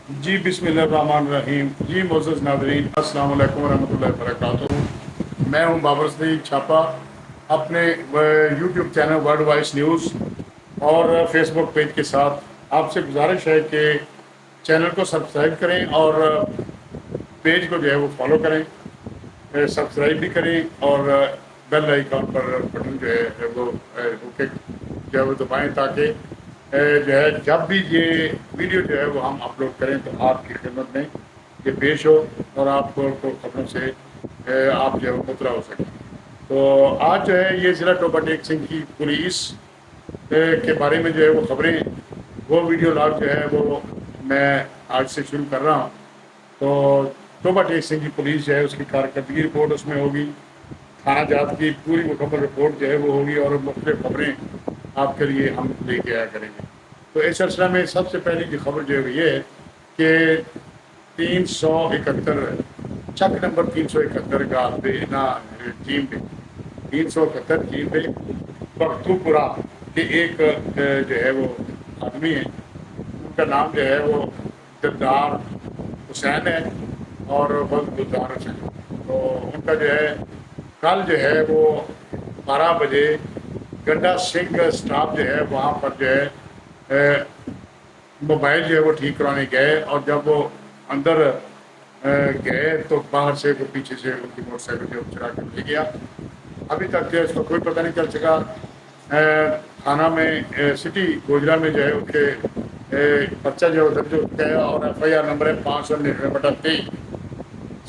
جی بسم اللہ الرحمن الرحیم. جی معزز ناظرین السلام علیکم ورحمۃ اللہ وبرکاتہ. میں ہوں بابر صدیق چھاپا. اپنے YouTube channel world voice news اور فیس بک پیج کے ساتھ آپ سے گزارش ہے کہ چینل کو سبسکرائب کریں اور پیج کو جو ہے وہ فالو کریں. سبسکرائب بھی کریں اور بیل آئیکن پر بٹن جو ہے وہ اوکے جو ہے وہ دبائیں تاکہ جو ہے جب بھی یہ ویڈیو جو ہے وہ ہم اپلوڈ کریں تو آپ کی خدمت میں یہ پیش ہو اور آپ کو خبروں سے آپ جو ہے وہ مطلع ہو سکیں. تو آج جو ہے یہ ضلع ٹوبہ ٹیک سنگھ کی پولیس کے بارے میں جو ہے وہ خبریں وہ ویڈیو لاگ جو ہے وہ میں آج سے شروع کر رہا ہوں. تو ٹوبہ ٹیک سنگھ کی پولیس جو ہے اس کی کارکردگی رپورٹ اس میں ہوگی. تھانہ جات کی پوری مکمل رپورٹ جو ہے وہ ہوگی اور مختلف خبریں آپ کے لیے ہم لے کے آیا کریں گے. تو اس سلسلہ میں سب سے پہلی جو خبر جو ہے یہ ہے کہ 371 چک نمبر 371 کا ٹیم پہ 371 ٹیم پہ بختو پورہ کے ایک جو ہے وہ آدمی ہیں. ان کا نام جو ہے وہ دلدار حسین ہے اور بہت دلدار حسین. تو ان کا جو ہے کل جو ہے وہ 12 بجے گنڈا سنگھ اسٹاف جو ہے وہاں پر جو ہے موبائل جو ہے وہ ٹھیک کرانے گئے اور جب وہ اندر گئے تو باہر سے وہ پیچھے سے ان کی موٹر سائیکل جو چلا کر لے گیا. ابھی تک جو ہے اس کو کوئی پتہ نہیں چل سکا. تھانہ میں سٹی گوجرا میں جو ہے ان کے پرچہ جو درج ہو چکا ہے اور FIR نمبر ہے 599/23.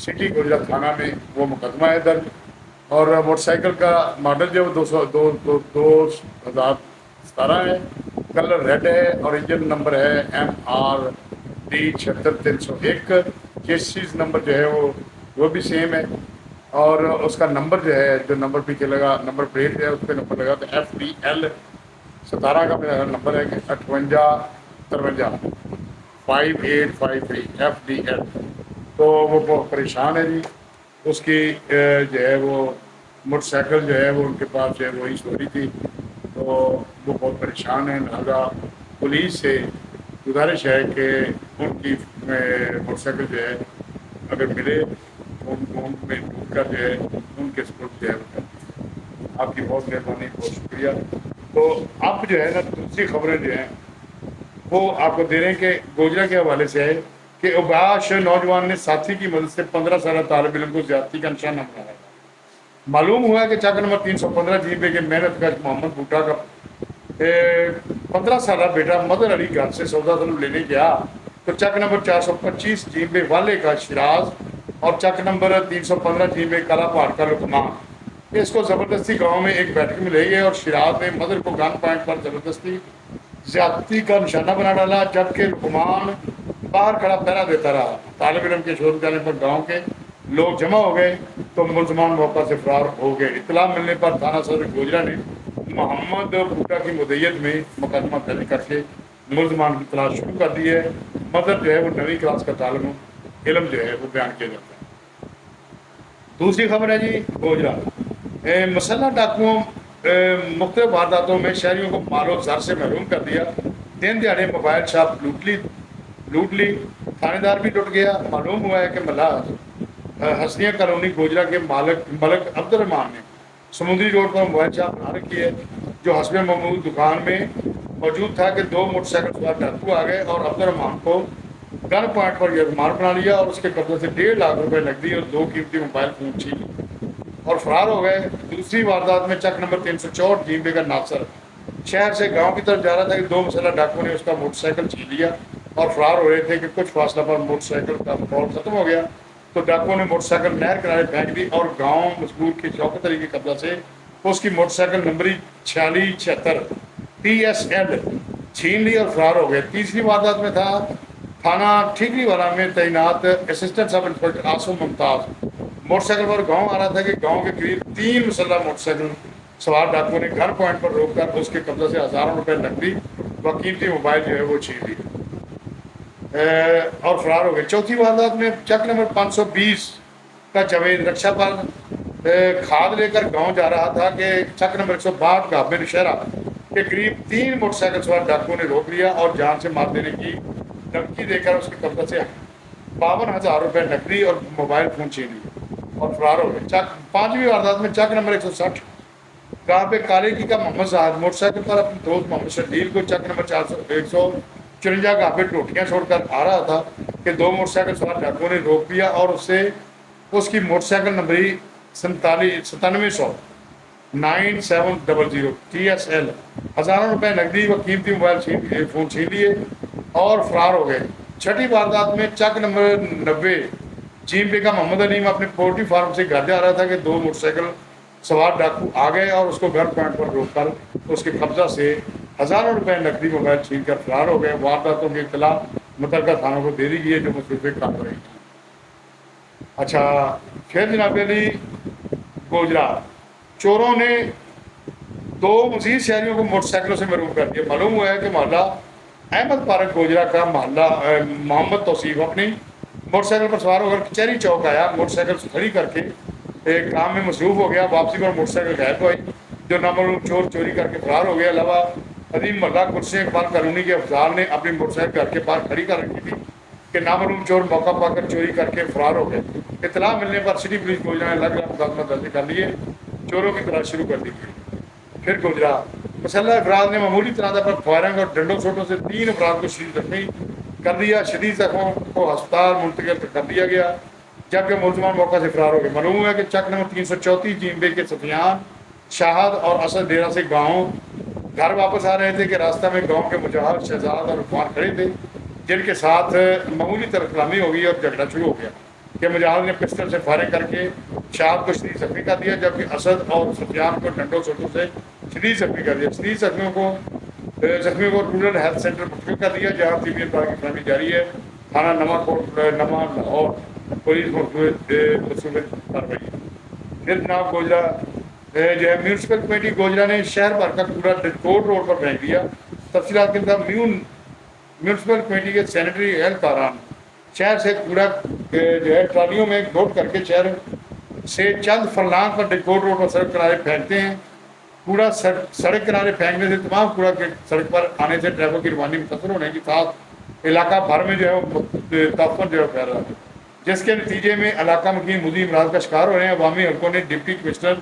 سٹی گوجرا تھانہ میں وہ مقدمہ ہے درج اور موٹر سائیکل کا ماڈل جو ہے وہ 2017 ہے. کلر ریڈ ہے اور انجن نمبر ہے MRD 76301. چیسیز نمبر جو ہے وہ بھی سیم ہے اور اس کا نمبر جو ہے جو نمبر پیچھے لگا نمبر پلیٹ جو ہے اس پہ نمبر لگا تو FDL 17 کا میرا نمبر ہے کہ 5853 5853 FDL. تو وہ بہت پریشان ہے جی. اس کی جو ہے وہ موٹر سائیکل جو ہے وہ ان کے پاس جو ہے وہی چوری تھی تو وہ بہت پریشان ہیں. لہٰذا پولیس سے گزارش ہے کہ ان کی موٹر سائیکل جو ہے اگر ملے ان میں ڈھونڈ کر جو ہے ان کے سپورٹ جو ہے آپ کی بہت مہربانی بہت شکریہ. تو اب جو ہے نا دوسری خبریں جو ہیں وہ آپ کو دے رہے ہیں کہ گوجرا کے حوالے سے ہے کہ اوباش نوجوان نے ساتھی کی مدد سے 15 سالہ طالب علم کو زیادتی کا نشانہ بنایا. معلوم ہوا کہ چک نمبر 315 جیبے کے محنت کش محمد بھٹا کا 15 سالہ بیٹا مدر علی گھر سے سودا سلم لینے گیا تو چک نمبر 425 جیبے والے کا شراز اور چک نمبر 315 جیبے کالا پہاڑ کا لقمان اس کو زبردستی گاؤں میں ایک بیٹھک میں لے گئے اور شراز نے مدر کو گن پوائنٹ پر زبردستی زیادتی کا نشانہ بنا ڈالا جبکہ لقمان باہر کھڑا پہرا دیتا رہا. طالب علم کے شور جانے پر گاؤں کے لوگ جمع ہو گئے تو ملزمان موقع سے فرار ہو گئے. اطلاع ملنے پر تھانہ صدر گوجرا نے محمد بھٹا کی مدعیت میں مقدمہ درج کر کے ملزمان کی تلاش شروع کر دی ہے. مدر جو ہے وہ 9ویں کلاس کا طالب علم جو ہے وہ بیان کیا جاتا ہے. دوسری خبر ہے جی گوجرا مسلح ڈاکوؤں مختلف وارداتوں میں شہریوں کو مال و زر سے محروم کر دیا. دن دیہڑے موبائل شاپ لوٹ لی. تھانے دار بھی لٹ گیا. معلوم ہوا ہے کہ ملازم حسنیہ کالونی گوجرا کے ملک عبد الرحمان نے سمندری روڈ پر موبائل شاپ بنا رکھی ہے جو حسب معمول دکان میں موجود تھا کہ 2 موٹر سائیکل سوار ڈاکو آ گئے اور عبد الرحمان کو گن پوائنٹ پر یرغمال بنا لیا اور اس کے قبضے سے 1.5 لاکھ روپے نقدی اور 2 قیمتی موبائل فون چھین اور فرار ہو گئے. دوسری واردات میں چک نمبر 364 جیبے کا ناصر شہر سے گاؤں کی طرف جا رہا تھا کہ 2 مسلح ڈاکو نے اس کا موٹر سائیکل چھین لیا اور فرار ہو رہے تھے کہ کچھ فاصلہ پر موٹر سائیکل کا پٹرول ختم ہو گیا تو ڈاکو نے موٹر سائیکل نہر کنارے پھینک دی اور گاؤں مزدور کے شوکت علی کے قبضہ سے اس کی موٹر سائیکل نمبری 4676 PSL چھین لی اور فرار ہو گئے. تیسری واردات میں تھا تھانہ ٹھیکری والا میں تعینات اسسٹنٹ سب انسپکٹر آصم ممتاز موٹر سائیکل پر گاؤں آ رہا تھا کہ گاؤں کے قریب 3 مسلح موٹر سائیکل سوار ڈاکو نے گن پوائنٹ پر روک کر اس کے قبضہ سے ہزاروں روپے نقدی و قیمتی موبائل جو ہے وہ چھین لی اور فرار ہو گئے. چوتھی واردات میں چک نمبر 520 کا جاوید رکشا پر کھاد لے کر گاؤں جا رہا تھا کہ چک نمبر 162 گابر شہرہ کے قریب 3 موٹر سائیکل سوار ڈاکو نے روک لیا اور جان سے مار دینے کی دھمکی دے کر اس کے قبضہ سے 52,000 روپے نقدی اور موبائل فون چھین لیے اور فرار ہو گئے۔ پانچویں واردات میں چک نمبر 160 گاہ پہ کالے کی کا محمد صاحب موٹر سائیکل پر اپنے دوست محمد شدیل کو چک نمبر 154 گاہ پہ ٹوٹیاں چھوڑ کر آ رہا تھا کہ دو موٹر سائیکل سوار ڈاکوؤں نے روک لیا اور اس کی موٹر سائیکل نمبری 9700 9700 TSL ہزاروں روپے نقدی و قیمتی موبائل فون چھین لیے اور فرار ہو گئے۔ چھٹی واردات میں چک نمبر 90 جیم پے کا محمد علیم اپنے پولٹری فارم سے گھر جا رہا تھا کہ دو موٹر سائیکل سوار ڈاکو آ گئے اور اس کو گن پوائنٹ پر روک کر اس کے قبضہ سے ہزاروں روپے نقدی موبائل چھین کر فرار ہو گئے۔ وارداتوں کی اطلاع متعلقہ تھانوں کو دے دی گئی ہے جو مصروف کارروائی کی۔ اچھا، پھر جناب علی گوجرا چوروں نے دو مزید شہریوں کو موٹر سائیکلوں سے محروم کر دیا۔ معلوم ہوا ہے کہ محلہ احمد پارک گوجرا کا محلہ محمد توصیف اپنی موٹر سائیکل پر سوار ہو کر کچہری چوک آیا، موٹر سائیکل کھڑی کر کے ایک کام میں مصروف ہو گیا۔ واپسی پر موٹر سائیکل غائب ہوئی جو نامعلوم چور چوری کر کے فرار ہو گیا۔ علاوہ عظیم محلہ کرسی اقبال کالونی کے افضال نے اپنی موٹر سائیکل گھر کے پاس کھڑی کر رکھی تھی کہ نامعلوم چور موقع پا کر چوری کر کے فرار ہو گئے۔ اطلاع ملنے پر سٹی پولیس گوجرا نے الگ الگ مقدمات درج کر لیے، چوروں کی تلاش شروع کر دی گئی۔ پھر گوجرا مسلح افراد نے معمولی تنازع پر فائرنگ اور ڈنڈوں سوٹوں سے 3 افراد کو شدید زخمی کر دیا۔ شدید زخموں کو ہسپتال منتقل کر دیا گیا جبکہ ملزمان موقع سے فرار ہو گئے۔ معلوم ہوا کہ چک نمبر 334 جیم بے کے سفیان شاہد اور اسد ڈیرا سے گھر واپس آ رہے تھے کہ راستہ میں گاؤں کے مجاہد شہزاد اور عثمان کھڑے تھے جن کے ساتھ معمولی طرف کلامی ہو گئی اور جھگڑا شروع ہو گیا کہ مجاہد نے پسٹل سے فائرنگ کر کے شاہد کو شدید زخمی کر دیا جبکہ اسد اور سفیان کو ڈنڈوں سوٹوں سے شدید زخمی کر دیا۔ شدید زخمیوں کو رورل ہیلتھ سینٹر منتقل کر دیا جہاں طبی امداد کی فراہمی جاری ہے۔ تھانہ نواں کوٹ نواں لاہور پولیس مصروف کارروائی۔ پھر جناب گوجرا جو ہے میونسپل کمیٹی گوجرا نے شہر بھر کا کوڑا ڈسکوٹ روڈ پر پھینک دیا۔ تفصیلات کے مطابق میونسپل کمیٹی کے سینیٹری اہلکاران شہر سے کوڑا جو ہے ٹرالیوں میں لوڈ کر کے شہر سے چند فرلانگ پر ڈسکوٹ روڈ پر سڑک کنارے پھینکتے ہیں۔ کوڑا سڑک کنارے پھینکنے سے تمام کوڑا کے سڑک پر آنے سے ٹریفک کی روانی متاثر ہونے کے ساتھ علاقہ بھر میں جو ہے وہ تعفن جو ہے پھیل رہا ہے جس کے نتیجے میں علاقہ مکین مودی امراض کا شکار ہو رہے ہیں۔ عوامی حلقوں نے ڈپٹی کمشنر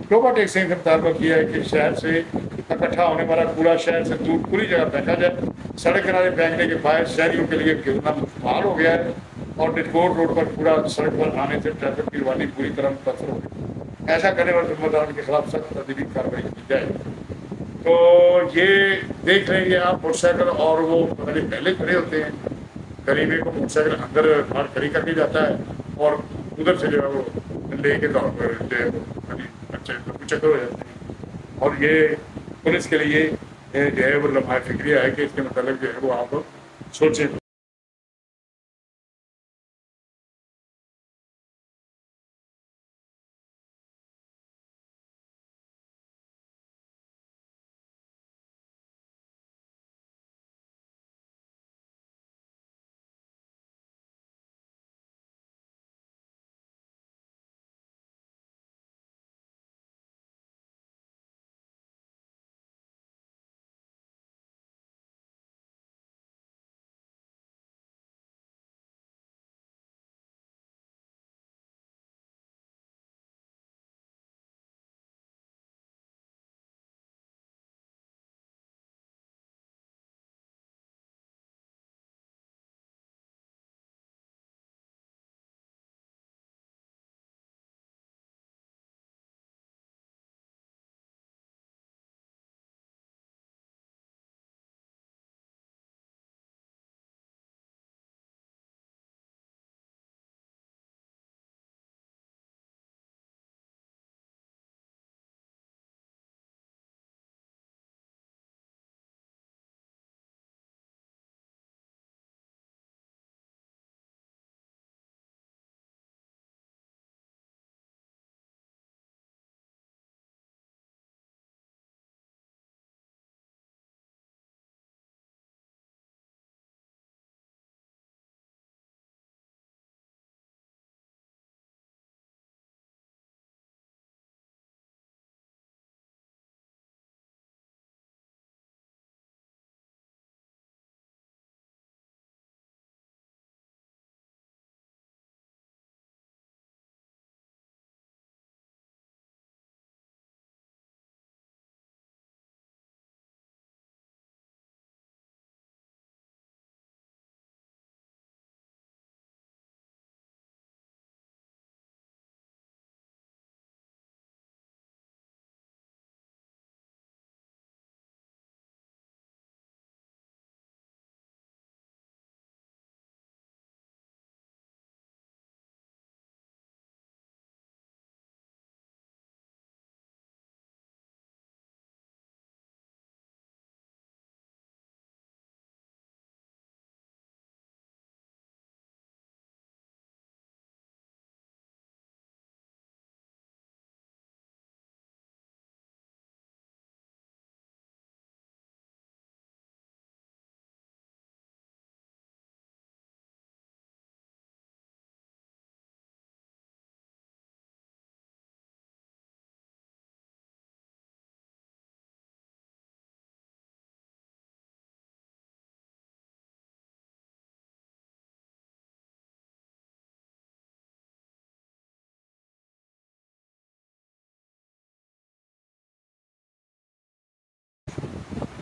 ٹوبا ٹیک سنگھ سے مطالبہ کیا ہے کہ شہر سے اکٹھا ہونے والا کوڑا شہر سے دور پوری جگہ پھینکا جائے۔ سڑک کنارے پھینکنے کے باعث شہریوں کے لیے گرنا مشکل ہو گیا ہے اور ڈسکوٹ روڈ پر کوڑا سڑک پر آنے سے ٹریفک کی روانی پوری طرح متاثر ہو گئی۔ ایسا کرنے والے ذمہ داروں کے خلاف سخت تدبیری کارروائی کی جائے۔ تو یہ دیکھ لیں گے آپ موٹر سائیکل اور وہ پہلے کھڑے ہوتے ہیں، غریبے کو موٹر سائیکل اندر باہر کھڑی کر کے جاتا ہے اور ادھر سے جو ہے وہ لے کے دور پر جو ہے وہ چکر ہو جاتے ہیں۔ اور یہ پولیس کے لیے جو ہے وہ لمحہ فکریہ ہے کہ اس کے متعلق جو ہے وہ آپ سوچیں۔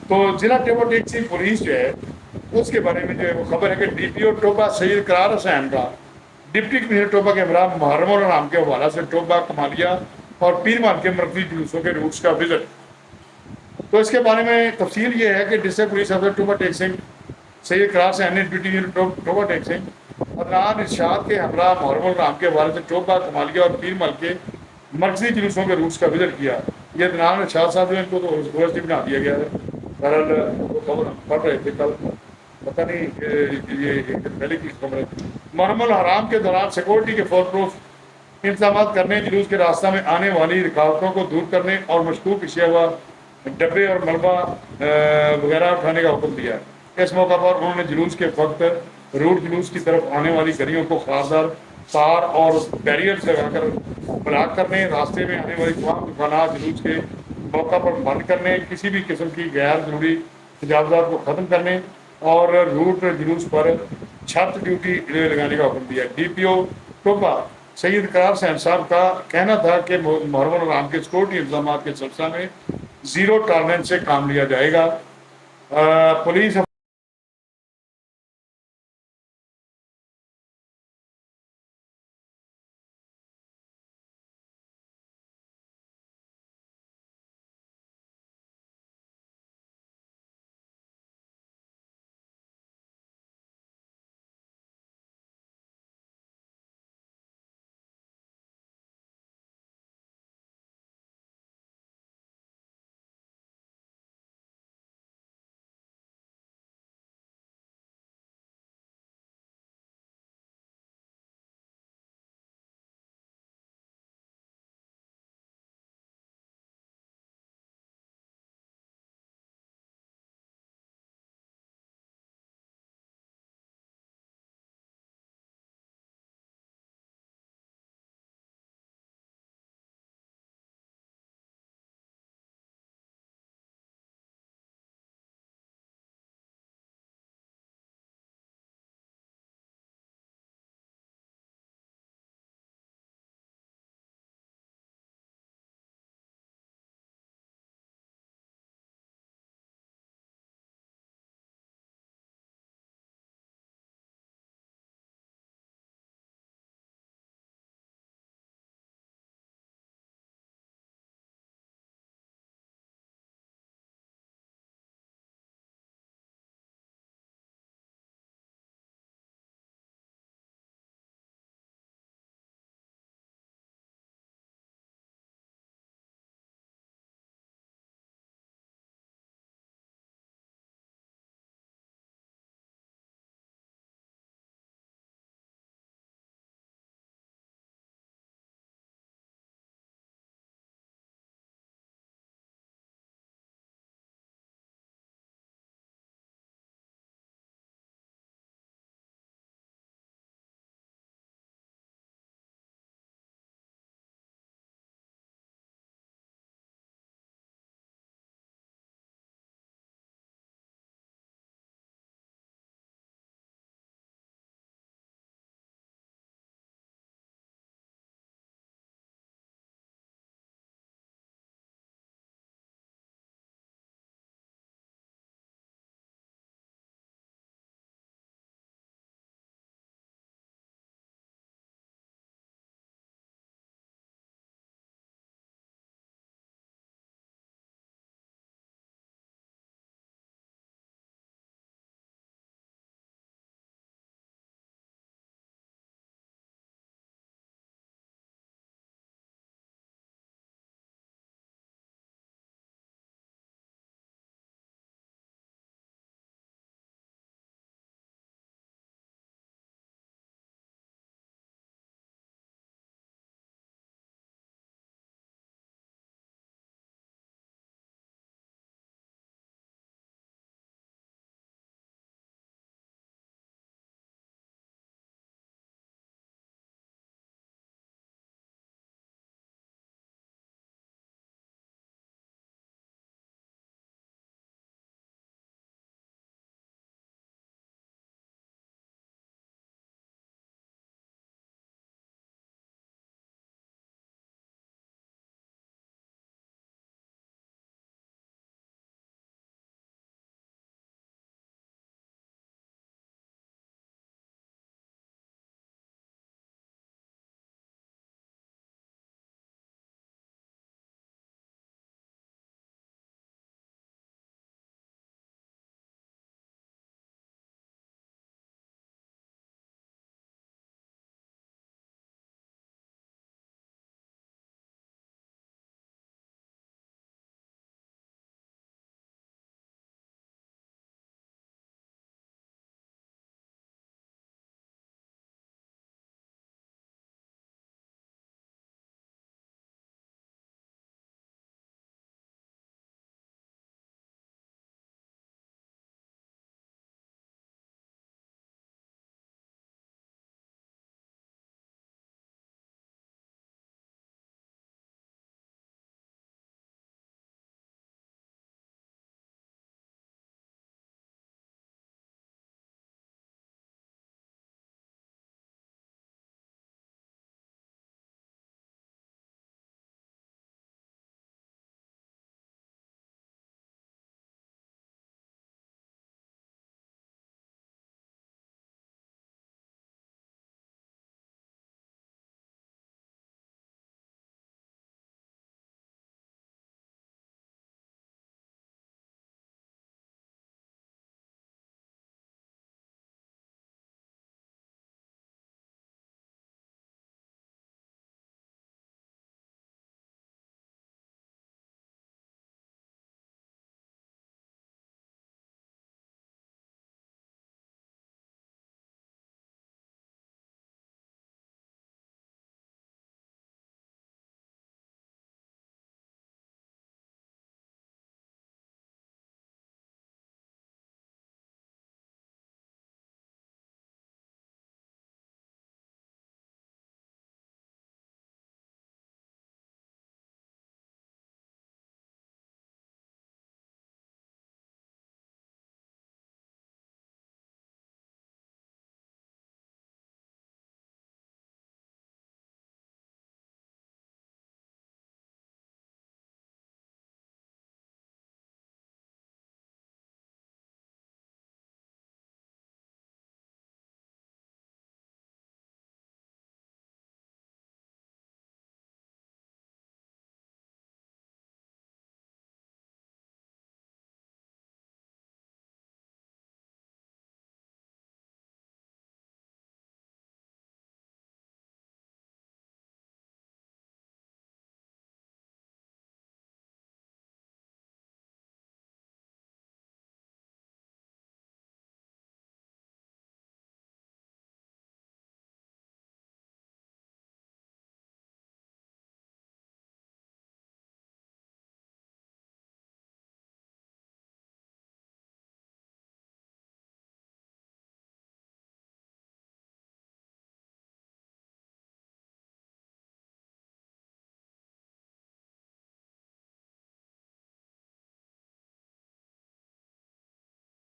تو ضلع ٹیبو ٹیکسی پولیس جو ہے اس کے بارے میں جو ہے وہ خبر ہے کہ ڈی پی او ٹوبہ سید قرار حسین کا ڈپٹی کمشنر ٹوبہ کے ہمراہ محرم الانعام کے حوالہ سے ٹوبہ کمالیہ اور پیر مال کے مرکزی جلوسوں کے روٹس کا وزٹ۔ تو اس کے بارے میں تفصیل یہ ہے کہ ڈسٹرکٹ پولیس افسر ٹوبہ ٹیکسنگ سید قرار حسین نے ڈپٹی کمشنر ٹوبہ ٹیکسنگ عدنان ارشاد کے ہمراہ محرم الانعام کے حوالے سے ٹوبہ کمالیہ اور پیر مال کے مرکزی جلوسوں کے روٹس کا وزٹ کیا۔ یہ عدنان ارشاد صاحب جو ان کو تو اویسٹی بنا دیا گیا ہے، بہرحال وہ خبر ہم پڑھ رہے تھے کل، پتہ نہیں یہ پہلے کی خبر ہے۔ محرم الحرام کے دوران سیکورٹی کے فور پروف انتظامات کرنے، جلوس کے راستہ میں آنے والی رکاوٹوں کو دور کرنے اور مشکوک اشیاء و ڈبے اور ملبہ وغیرہ اٹھانے کا حکم دیا ہے۔ اس موقع پر انہوں نے جلوس کے وقت روڈ جلوس کی طرف آنے والی گاڑیوں کو خاردار تار اور بیریئرز لگا کر بلاک کرنے، راستے میں آنے والی تمام دکانات جلوس کے موقع پر بند کرنے، کسی بھی قسم کی غیر ضروری تجاوزات کو ختم کرنے اور روٹ جلوس پر چھت ڈیوٹی لگانے کا حکم دیا۔ ڈی پی او ٹوبہ سید قرار حسین صاحب کا کہنا تھا کہ محرم الانعام کے سیکورٹی انتظامات کے سلسلہ میں زیرو ٹالرنس سے کام لیا جائے گا۔ پولیس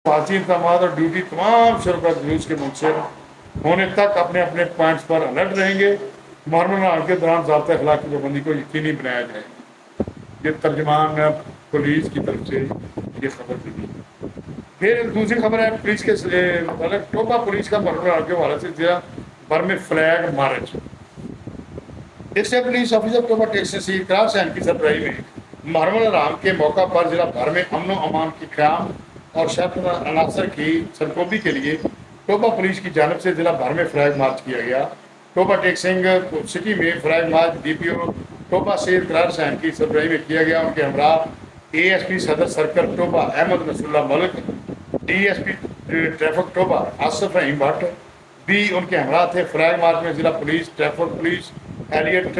حفاظتی اقدامات اور ڈیوٹی تمام شرکا جلوس کے منصر ہونے تک اپنے اپنے پوائنٹس پر الرٹ رہیں گے۔ محرم رمضان کے دوران ضابطۂ اخلاق کی پابندی کو یقینی بنایا جائے گا۔ یہ ترجمان پولیس کی طرف سے یہ خبر دی۔ پھر دوسری خبر ہے پولیس کے متعلق، ٹوبہ پولیس کا محرم رمضان کے حوالے سے ضلع بھر میں flag march. State police officer Toba ٹیکسی سی اقرار حسین کی سربراہی میں محرم الحرام کے موقع پر ضلع بھر میں امن و امان کی قیام اور شرط عناصر کی سرکوبی کے لیے ٹوبہ پولیس کی جانب سے ضلع بھر میں فلیگ مارچ کیا گیا۔ ٹوبہ ٹیکسنگ سٹی میں فلیگ مارچ ڈی پی او ٹوبہ سید اقرار حسین کی سربراہی میں کیا گیا۔ ان کے ہمراہ اے S P Saddar circle Toba Ahmad Nasrullah Malik, D S P traffic Toba Asif Rahim Butt بھی ان کے ہمراہ تھے۔ فلیگ مارچ میں ضلع police, traffic police, elite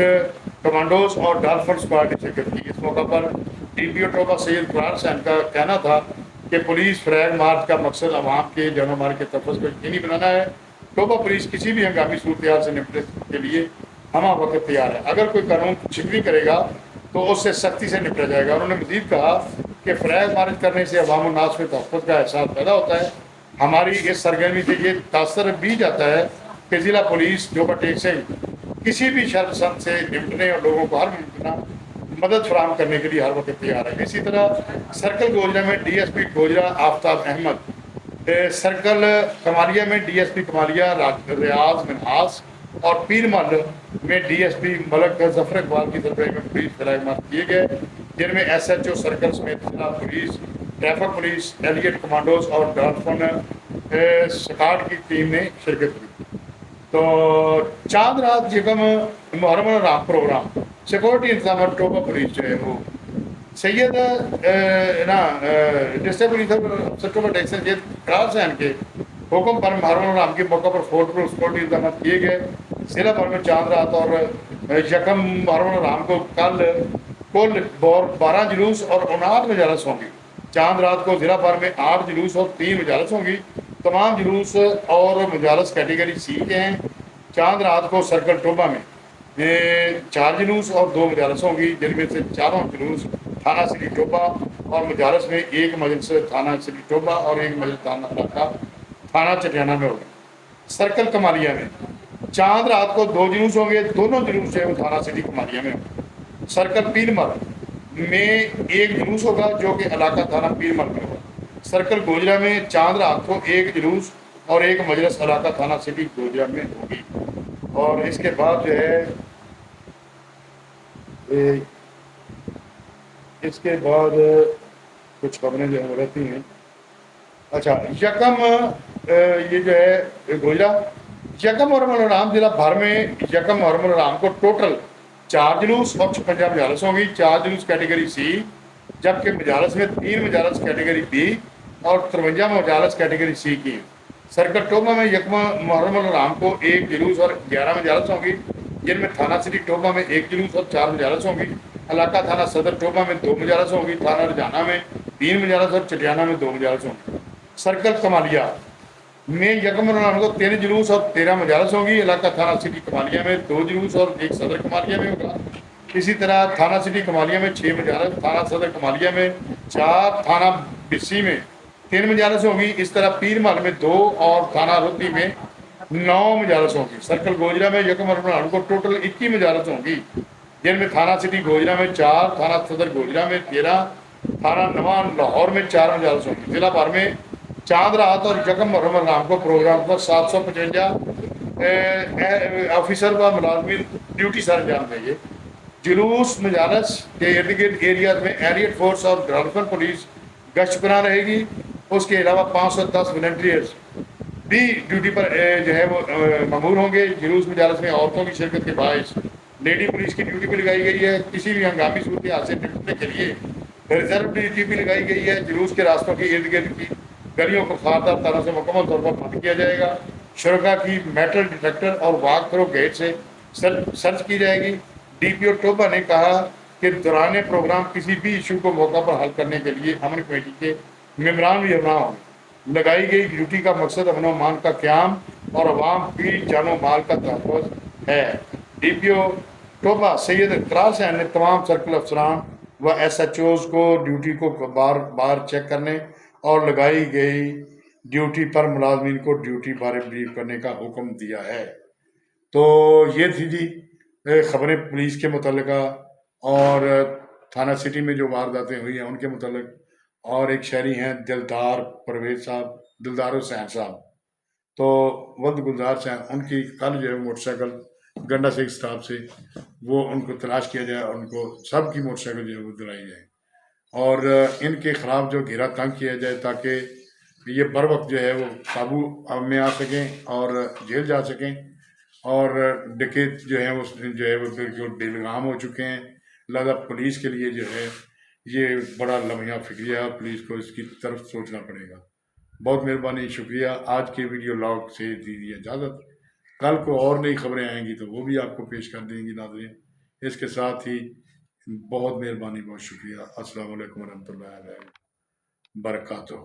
commandos اور ڈالفن اسکواڈ نے شرکت کی۔ اس موقع پر ڈی پی او ٹوبہ سید اقرار حسین کا کہنا تھا کہ پولیس فلیگ مارچ کا مقصد عوام کے جان و مال کے تحفظ کو یقینی بنانا ہے۔ ٹوبہ پولیس کسی بھی ہنگامی صورتحال سے نپٹنے کے لیے ہمہ وقت تیار ہے۔ اگر کوئی قانون شکنی کرے گا تو اس سے سختی سے نپٹا جائے گا۔ انہوں نے مزید کہا کہ فلیگ مارچ کرنے سے عوام الناس میں تحفظ کا احساس پیدا ہوتا ہے۔ ہماری اس سرگرمی سے یہ تاثر بھی جاتا ہے کہ ضلع پولیس ٹوبہ ٹیکسنگ کسی بھی شر سخت سے نمٹنے اور لوگوں کو ہر ممکنہ مدد فراہم کرنے کے لیے ہر وقت تیار ہے۔ اسی طرح سرکل گوجرا میں ڈی ایس پی گوجرا آفتاب احمد، سرکل کمالیہ میں ڈی ایس پی کمالیہ ریاض منہاس اور پیر محل میں ڈی ایس پی ملک ظفر اقبال کی سربراہی میں پولیس فلیگ مارچ کیے گئے، جن میں ایس ایچ او سرکل سمیت ضلع police, traffic police, elite commandos اور ڈالفن اسکواڈ کی ٹیم نے شرکت کی۔ تو چاند رات یکم محرم الحرام پروگرام سیکورٹی انتظامات ٹوبہ پولیس جو ہے وہ سید ڈسٹرکٹ پولیس افسر ٹوبہ ٹیکسن سید اقرار حسین کے حکم پر محرم الحرام کے موقع پر فورٹ سیکورٹی انتظامات کیے گئے۔ ضلع بھر میں چاند رات اور یکم محرم الحرام کو کل 12 جلوس اور 59 مجالس ہوں گی۔ چاند رات کو ضلع بھر میں 8 جلوس اور 3 مجالس ہوں گی۔ تمام جلوس اور مجالس کیٹیگری سی کے ہیں۔ چاند رات کو سرکل ٹوبہ میں 4 جلوس اور 2 مجالس ہوں گی، جن میں سے چاروں جلوس تھانہ سٹی ٹوبہ اور مجالس میں ایک مجلس تھانہ سٹی ٹوبہ اور ایک مجلس تھانہ چٹیانہ میں ہوگی۔ سرکل کمالیہ میں چاند رات کو 2 جلوس ہوں گے، دونوں جلوس جو ہے وہ تھانہ سٹی کمالیہ میں ہوں گے۔ سرکل پیر مل میں ایک جلوس ہوگا جو کہ علاقہ تھانہ پیر مل میں ہوگا۔ سرکل گوجرا میں چاند رات کو ایک جلوس اور ایک مجلس علاقہ تھانہ سٹی گوجرا میں ہوگی۔ اور اس کے بعد جو ہے اس کے بعد کچھ خبریں جو ہیں رہتی ہیں۔ اچھا، یکم یہ جو ہے گوجرا یکم محرم الحرام ضلع بھر میں یکم محرم الحرام کو ٹوٹل 4 جلوس اور 56 مجالس ہوں گی۔ 4 جلوس کیٹیگری سی، جبکہ مجالس میں 3 مجالس کیٹیگری بی اور 53 مجالس کیٹیگری سی کی ہیں۔ سرکل ٹوبہ میں یکم محرم الحرام کو 1 جلوس اور 11 مجالس ہوں گی، جن میں تھانہ سٹی ٹوبہ میں 1 جلوس اور 4 مجالس ہوں گی۔ علاقہ تھانہ صدر ٹوبہ میں 2 مجالس ہوں گی۔ تھانہ رجانہ میں 3 مجالس اور چٹیانہ میں 2 مجالس ہوں گی۔ سرکل کمالیہ میں یکم الحرام کو 13 جلوس اور 13 مجالس ہوں گی۔ علاقہ تھانہ سٹی کمالیہ میں 2 جلوس اور 1 صدر کمالیہ میں ہوگا۔ اسی طرح تھانہ سٹی کمالیہ میں 6 مجالس، تھانہ صدر کمالیہ میں 4، تھانہ بسی میں 3 مجالس ہوں گی۔ اس طرح پیر محل میں 2 اور تھانہ رتی میں 9 مجالس ہوں گی۔ سرکل گوجرا میں یکم محرم الحرام کو ٹوٹل 21 مجالس ہوں گی، جن میں تھانہ سٹی گوجرا میں 4، تھانہ صدر گوجرا میں 13، تھانہ نواں لاہور میں 4 مجالس ہوں گی۔ ضلع بھر میں چاند رات اور یکم محرم الحرام کو پروگرام پر 755 آفیسر و ملازمین ڈیوٹی سر انجام دیں گے۔ جلوس مجالس کے ارد گرد ایریاز میں ایریٹ فورس اور ڈالفن پولیس گشت پناہ رہے گی۔ اس کے علاوہ 510 والنٹیئرز بھی ڈیوٹی پر جو ہے وہ مامور ہوں گے۔ جلوس مجالس میں عورتوں کی شرکت کے باعث لیڈی پولیس کی ڈیوٹی بھی لگائی گئی ہے۔ کسی بھی ہنگامی صورتحال سے نپٹنے کے لیے ریزرو ڈیوٹی بھی لگائی گئی ہے۔ جلوس کے راستوں کے ارد گرد کی گلیوں کو خاردار طرح سے مکمل طور پر بند کیا جائے گا۔ شرکا کی میٹل ڈیٹیکٹر اور واک تھرو گیٹ سے سرچ کی جائے گی۔ ڈی پی او ٹوبہ نے کہا کہ دوران پروگرام کسی بھی ایشو کو موقع پر حل کرنے کے لیے امن کمیٹی کے ممبران بھی ہمراہ ہوں گے۔ لگائی گئی ڈیوٹی کا مقصد امن و امان کا قیام اور عوام کی جان و مال کا تحفظ ہے۔ ڈی پی او ٹوبہ سید اقرار حسین نے تمام سرکل افسران و ایس ایچ اوز کو ڈیوٹی کو بار بار چیک کرنے اور لگائی گئی ڈیوٹی پر ملازمین کو ڈیوٹی بارے بریف کرنے کا حکم دیا ہے۔ تو یہ تھی جی خبریں پولیس کے متعلقہ اور تھانہ سٹی میں جو وارداتیں ہوئی ہیں ان کے متعلق، اور ایک شہری ہیں دلدار پرویز صاحب، دلدار حسین صاحب، تو ولد گلزار صاحب، ان کی کل جو ہے موٹر سائیکل گنڈا سے اسٹاپ سے وہ ان کو تلاش کیا جائے اور ان کو سب کی موٹر سائیکل جو ہے وہ دلائی جائے، اور ان کے خلاف جو گھیرا تنگ کیا جائے تاکہ یہ بر وقت جو ہے وہ قابو میں آ سکیں اور جیل جا سکیں، اور ڈکیت جو ہیں وہ بالکل بے لگام ہو چکے ہیں، لہذا پولیس کے لیے جو ہے یہ بڑا لمحہ فکریہ ہے، پولیس کو اس کی طرف سوچنا پڑے گا۔ بہت مہربانی، شکریہ۔ آج کے ویڈیو لاگ سے دیجیے اجازت، کل کو اور نئی خبریں آئیں گی تو وہ بھی آپ کو پیش کر دیں گی ناظرین۔ اس کے ساتھ ہی بہت مہربانی، بہت شکریہ۔ السلام علیکم ورحمۃ اللہ وبرکاتہ۔